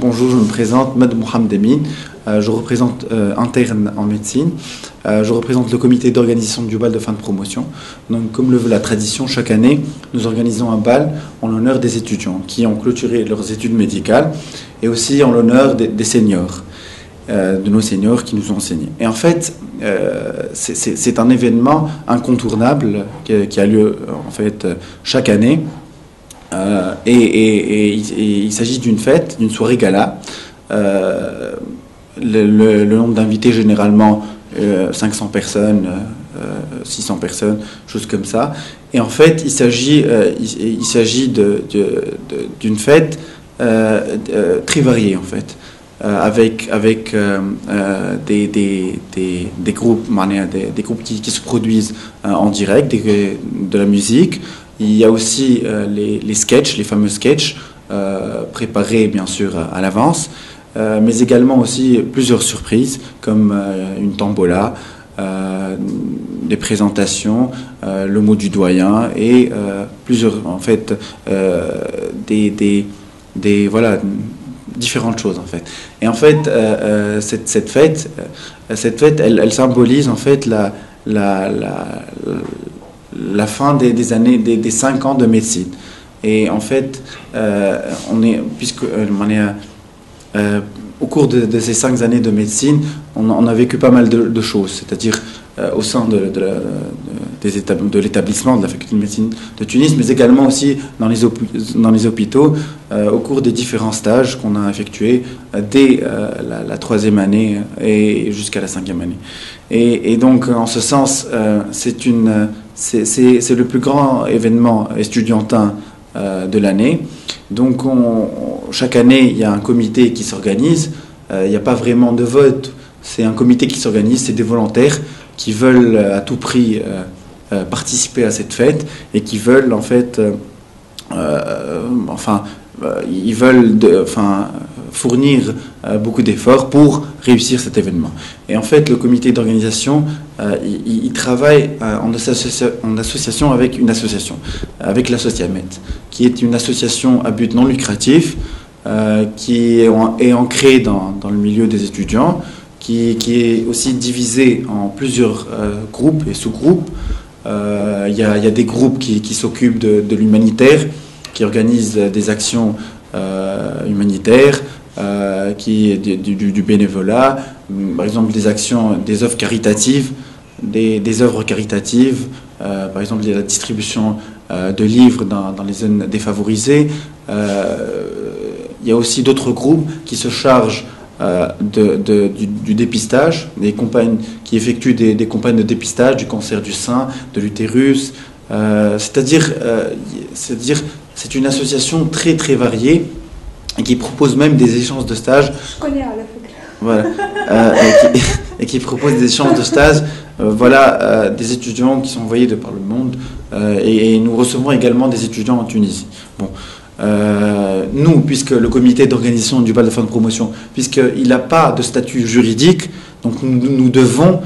bonjour, je me présente, Med Mohamed Emin, je représente interne en médecine, je représente le comité d'organisation du bal de fin de promotion. Donc, comme le veut la tradition, chaque année, nous organisons un bal en l'honneur des étudiants qui ont clôturé leurs études médicales et aussi en l'honneur des seniors, de nos seniors qui nous ont enseigné. Et en fait, c'est un événement incontournable qui a lieu en fait chaque année. Et il s'agit d'une fête, d'une soirée gala. Le nombre d'invités, généralement 500 personnes, 600 personnes, choses comme ça. Et en fait, il s'agit d'une fête très variée, en fait, avec des groupes, des groupes qui se produisent en direct, de la musique. Il y a aussi les sketchs, les fameux sketchs, préparés bien sûr à l'avance, mais également aussi plusieurs surprises, comme une tombola, des présentations, le mot du doyen et plusieurs, en fait, voilà, différentes choses en fait. Et en fait, cette fête, elle symbolise en fait la fin des années, des 5 ans de médecine. Et en fait, au cours de ces 5 années de médecine, on a vécu pas mal de choses, c'est-à-dire au sein de l'établissement de la faculté de médecine de Tunis, mais également aussi dans les hôpitaux, au cours des différents stages qu'on a effectués dès la 3e année et jusqu'à la 5e année. Et donc, en ce sens, c'est le plus grand événement estudiantin de l'année. Donc, chaque année, il y a un comité qui s'organise. Il n'y a pas vraiment de vote. C'est un comité qui s'organise. C'est des volontaires qui veulent à tout prix participer à cette fête et qui veulent, en fait, ils veulent fournir beaucoup d'efforts pour réussir cet événement. Et en fait, le comité d'organisation, il travaille en association avec une association, avec l'Associamed, qui est une association à but non lucratif, qui est ancrée dans le milieu des étudiants, qui est aussi divisée en plusieurs groupes et sous-groupes. Il y a des groupes qui s'occupent de l'humanitaire, qui organisent des actions humanitaires, du bénévolat, par exemple des œuvres caritatives, des œuvres caritatives, par exemple la distribution de livres dans les zones défavorisées. Il y a aussi d'autres groupes qui se chargent du dépistage, des campagnes qui effectuent des campagnes de dépistage du cancer du sein, de l'utérus. C'est-à-dire c'est une association très très variée et qui propose même des échanges de stages. Je connais à la fac. Voilà. Et qui propose des échanges de stages. Des étudiants qui sont envoyés de par le monde. Et nous recevons également des étudiants en Tunisie. Bon. Nous, puisque le comité d'organisation du bal de fin de promotion, puisqu'il n'a pas de statut juridique, donc nous devons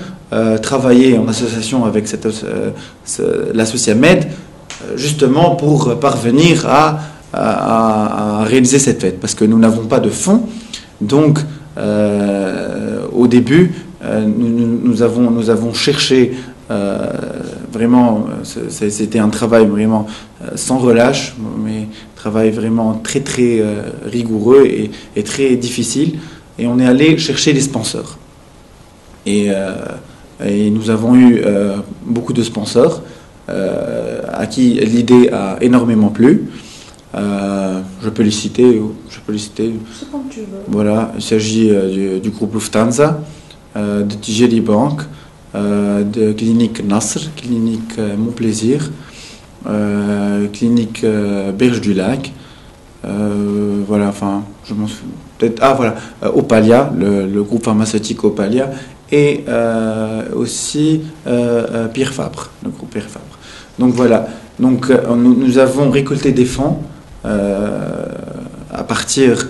travailler en association avec l'Associamed, justement pour parvenir à réaliser cette fête, parce que nous n'avons pas de fonds. Donc, au début, nous avons cherché vraiment, c'était un travail vraiment sans relâche, mais travail vraiment très très rigoureux et très difficile. Et on est allé chercher des sponsors. Et nous avons eu beaucoup de sponsors à qui l'idée a énormément plu. Je peux les citer. C'est comme tu veux. Voilà, il s'agit du groupe Lufthansa, de Tijeli Bank, de Clinique Nasr, Clinique Mon Plaisir, Clinique Berge du Lac. Voilà, enfin, je m'en souviens peut-être. Ah voilà, Opalia, le groupe pharmaceutique Opalia, et aussi Pierre Fabre, le groupe Pierre Fabre. Donc voilà, nous avons récolté des fonds à partir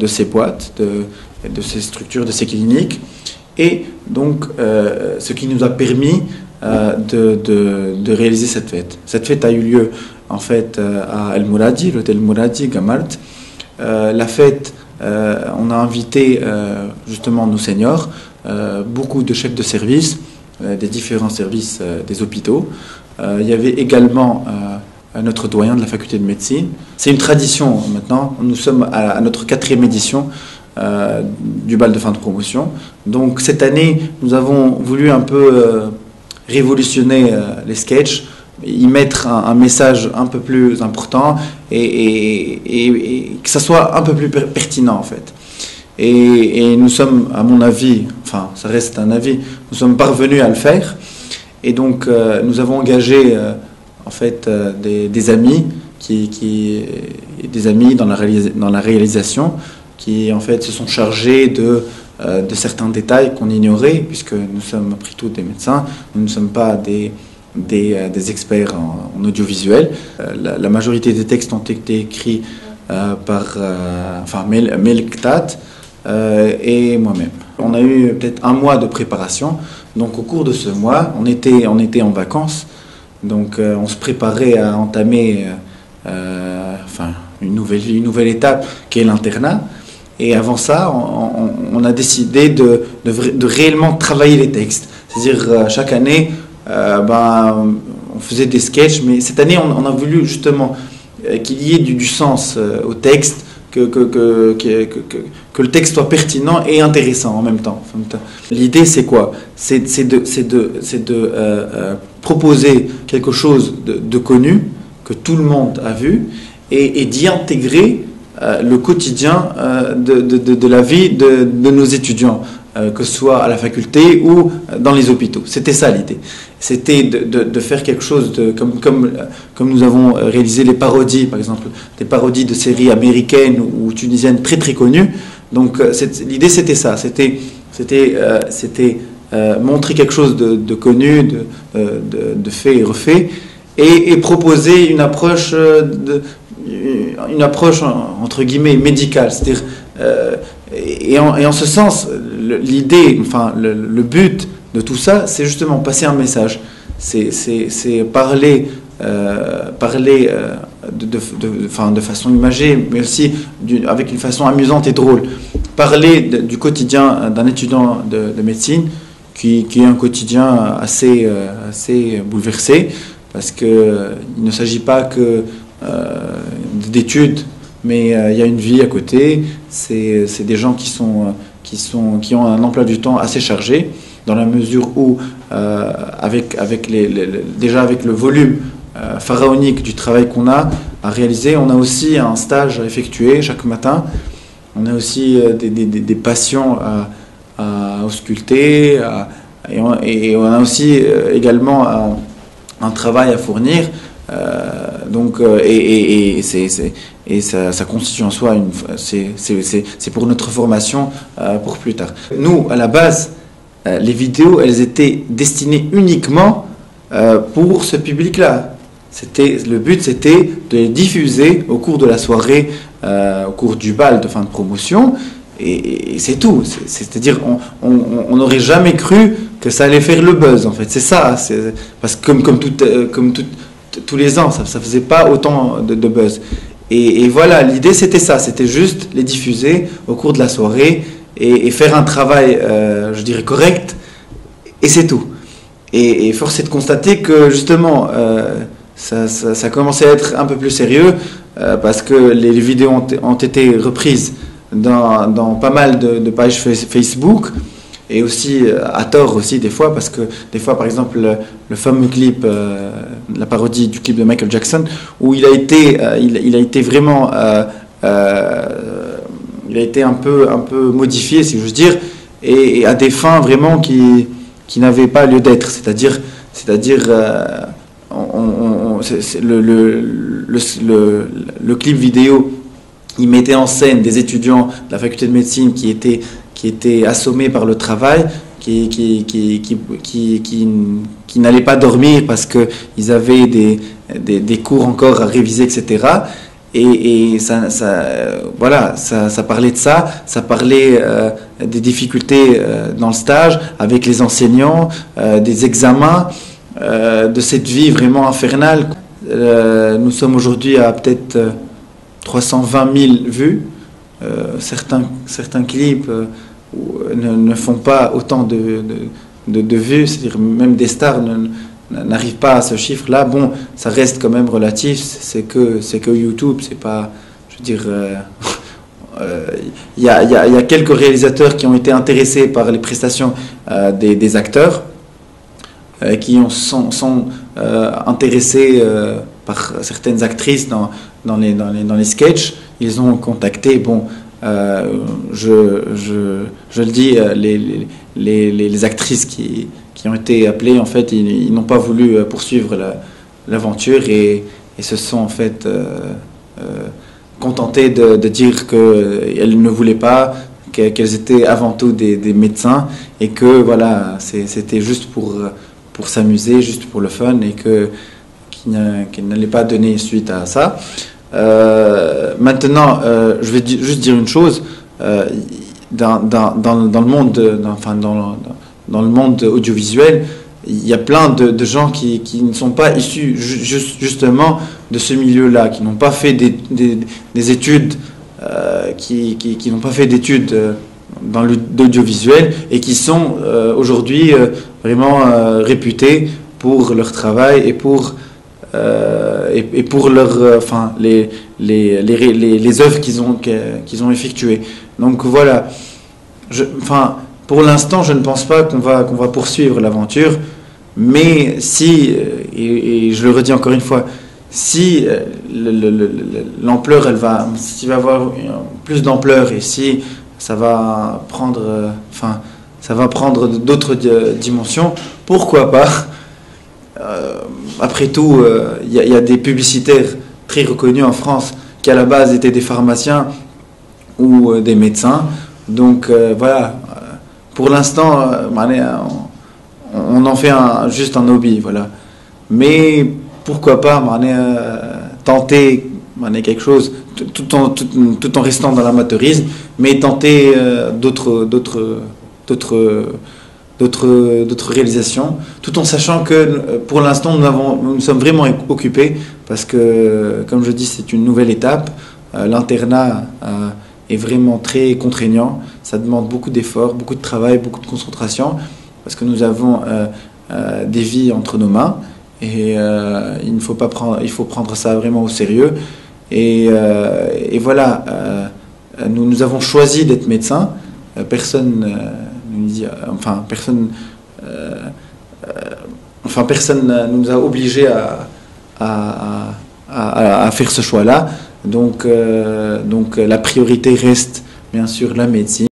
de ces boîtes, de ces structures, de ces cliniques, et donc ce qui nous a permis de réaliser cette fête. Cette fête a eu lieu en fait à El Mouradi, l'hôtel Mouradi, Gamart, La fête, on a invité justement nos seniors, beaucoup de chefs de service, des différents services des hôpitaux. Il y avait également notre doyen de la faculté de médecine. C'est une tradition maintenant, nous sommes à notre 4e édition du bal de fin de promotion. Donc cette année, nous avons voulu un peu révolutionner les sketchs, y mettre un message un peu plus important et que ça soit un peu plus pertinent en fait. Et nous sommes, à mon avis, enfin ça reste un avis, nous sommes parvenus à le faire. Et donc nous avons engagé en fait des amis des amis dans la réalisation qui en fait se sont chargés de certains détails qu'on ignorait, puisque nous sommes après tout des médecins, nous ne sommes pas des experts en audiovisuel. La majorité des textes ont été écrits par Melktat et moi-même. On a eu peut-être un mois de préparation, donc au cours de ce mois, on était en vacances, donc on se préparait à entamer une nouvelle étape qui est l'internat. Et avant ça, on a décidé de réellement travailler les textes. C'est-à-dire, chaque année, on faisait des sketchs, mais cette année, on a voulu justement qu'il y ait du sens au texte, que le texte soit pertinent et intéressant en même temps. L'idée, c'est quoi? C'est de proposer quelque chose de connu, que tout le monde a vu, et d'y intégrer le quotidien de la vie de nos étudiants, que ce soit à la faculté ou dans les hôpitaux. C'était ça l'idée. C'était de faire quelque chose comme nous avons réalisé les parodies, par exemple, des parodies de séries américaines ou tunisiennes très très connues. Donc l'idée c'était ça, c'était montrer quelque chose de connu, de fait et refait, et proposer une approche entre guillemets médicale, c'est-à-dire et en ce sens l'idée, le but de tout ça, c'est justement passer un message, c'est parler de façon imagée, mais aussi avec une façon amusante et drôle, parler du quotidien d'un étudiant de médecine qui est un quotidien assez bouleversé, parce qu'il ne s'agit pas que d'études, mais il y a une vie à côté. C'est des gens qui ont un emploi du temps assez chargé, dans la mesure où déjà avec le volume pharaonique du travail qu'on a à réaliser, on a aussi un stage à effectuer chaque matin, on a aussi des patients à ausculter, et on a aussi également un travail à fournir. Ça constitue en soi c'est pour notre formation pour plus tard. Nous, à la base, les vidéos, elles étaient destinées uniquement pour ce public-là. Le but, c'était de les diffuser au cours de la soirée, au cours du bal de fin de promotion, et c'est tout. C'est-à-dire, on n'aurait jamais cru que ça allait faire le buzz, en fait. C'est ça, parce que comme tous les ans, ça faisait pas autant de buzz. Et voilà, l'idée c'était ça, c'était juste les diffuser au cours de la soirée et faire un travail, je dirais, correct, et c'est tout. Et force est de constater que justement, ça commençait à être un peu plus sérieux, parce que les vidéos ont été reprises dans pas mal de pages Facebook, et aussi à tort aussi des fois, parce que des fois, par exemple, le fameux clip, la parodie du clip de Michael Jackson, où il a été vraiment il a été un peu modifié, si j'ose dire, et à des fins vraiment qui n'avaient pas lieu d'être, c'est-à-dire le clip vidéo, il mettait en scène des étudiants de la faculté de médecine qui étaient assommés par le travail, qui n'allaient pas dormir parce qu'ils avaient des cours encore à réviser, etc. Et ça parlait de ça, ça parlait des difficultés dans le stage avec les enseignants, des examens, de cette vie vraiment infernale. Nous sommes aujourd'hui à peut-être 320 000 vues. Certains clips ne font pas autant de vues, c'est-à-dire même des stars n'arrivent pas à ce chiffre-là. Bon, ça reste quand même relatif, c'est que YouTube, c'est pas, je veux dire, il y a quelques réalisateurs qui ont été intéressés par les prestations des acteurs, qui sont intéressés par certaines actrices dans les sketchs. Ils ont contacté, bon, je le dis, les actrices qui ont été appelées, en fait, ils n'ont pas voulu poursuivre l'aventure et se sont en fait contentés de dire qu'elles ne voulaient pas, qu'elles étaient avant tout des médecins et que voilà, c'était juste pour s'amuser, juste pour le fun et qu'ils n'allaient pas donner suite à ça. Maintenant, je vais juste dire une chose. Dans le monde, dans le monde audiovisuel, il y a plein de gens qui ne sont pas issus justement de ce milieu-là, qui n'ont pas fait des études, qui n'ont pas fait d'études dans l'audiovisuel et qui sont aujourd'hui vraiment réputés pour leur travail et pour leur, les œuvres qu'ils ont effectuées. Donc voilà. Pour l'instant, je ne pense pas qu'on va poursuivre l'aventure, mais si, et je le redis encore une fois, si l'ampleur, s'il va avoir plus d'ampleur et si ça va prendre, d'autres dimensions, pourquoi pas? Après tout, il y a des publicitaires très reconnus en France qui à la base étaient des pharmaciens ou des médecins. Donc voilà, pour l'instant, on en fait juste un hobby, voilà. Mais pourquoi pas tenter quelque chose tout en restant dans l'amateurisme, mais tenter d'autres réalisations, tout en sachant que pour l'instant nous sommes vraiment occupés parce que, comme je dis, c'est une nouvelle étape. L'internat est vraiment très contraignant, ça demande beaucoup d'efforts, beaucoup de travail, beaucoup de concentration parce que nous avons des vies entre nos mains et il faut prendre ça vraiment au sérieux et voilà, nous avons choisi d'être médecins, personne nous a obligés à faire ce choix-là. Donc la priorité reste bien sûr la médecine.